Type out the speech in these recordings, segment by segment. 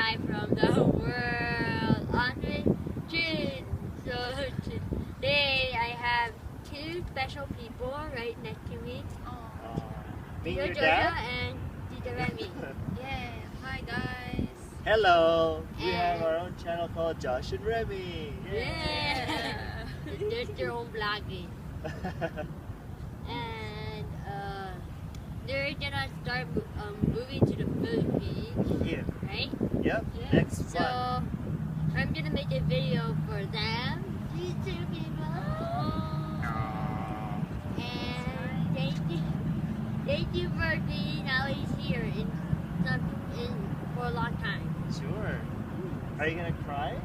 live from the world on June. So today I have two special people right next to me. Jojo and Remy. Yeah, hi guys. Hello. We have our own channel called Josh and Remy. Yeah. There's their own blogging. And they're gonna start moving to the Philippines. Yeah. Right? Yep. Yeah. Next So month. I'm gonna make a video for them. These two people. And thank you for being always here for a long time. Sure. Are you gonna cry?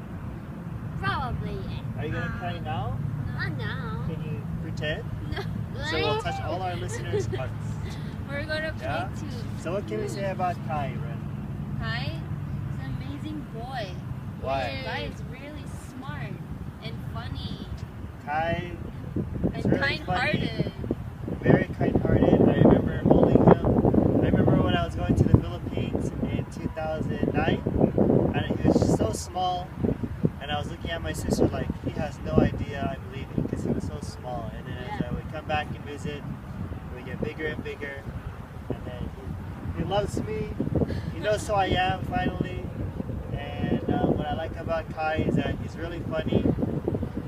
Probably. Are you gonna cry now? Not now. Can you pretend? No. So we'll touch all our listeners' hearts. We're gonna play Yeah? too. So what can we say about Kai, Ren? Kai is an amazing boy. Why? Kai is really smart and funny Kai is and really kind-hearted. funny, very kind-hearted. I remember holding him. I remember when I was going to the Philippines in 2009, and he was just so small. And I was looking at my sister like, he has no idea I'm leaving because he was so small. And then as I would come back and visit, we would get bigger and bigger. And then he loves me. He knows who I am finally. And what I like about Kai is that he's really funny.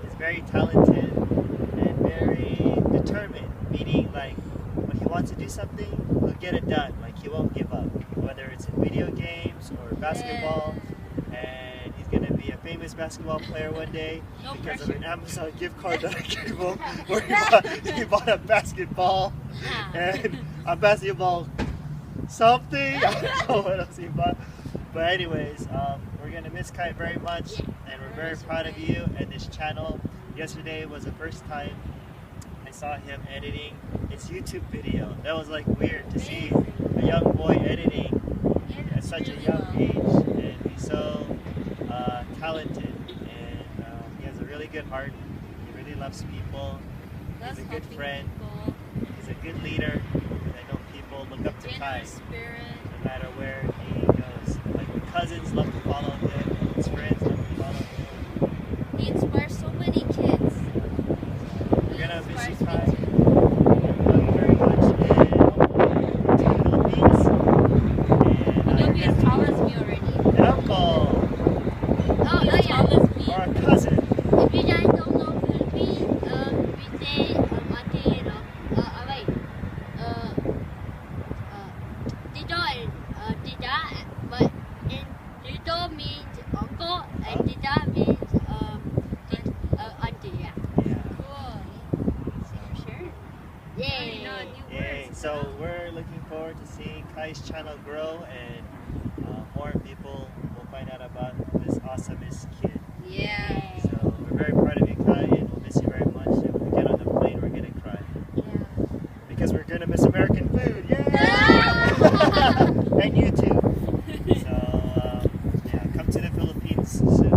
He's very talented and very determined. Meaning like when he wants to do something, he'll get it done. Like he won't give up. Whether it's in video games or basketball. And he's gonna be a famous basketball player one day because of an Amazon gift card that I gave him where he bought a basketball and a basketball something. I don't know what else he bought. But anyways, we're gonna miss Kai very much and we're very proud of you and this channel. Yesterday was the first time I saw him editing his YouTube video. That was like weird to see a young boy editing at such a young age. And he's so talented and he has a really good heart. He really loves people. He's a good friend. He's a good leader. I know people look up to Kai no matter where he goes. Like his cousins love to follow him. His friends love to follow him. He inspires so many kids. We're gonna miss you, Kai. Love you very much and to the Philippines. And You'll be as tall as me already. an uncle Oh, You're as tall as me. or a cousin. If you guys don't know Philippines, we say Autie, wait, Tito and Tita, but Tito means uncle and Tita means auntie. Yeah. Yeah. Cool. Sure. Yay! Yay. So we're looking forward to seeing Kai's channel grow and more people will find out about this awesomest kid. Yeah. So we're very proud of you, Kai, and we'll miss you very much. If we get on the plane, we're gonna cry Yeah. because we're gonna miss American food. Yay! And you too. So yeah, come to the Philippines soon.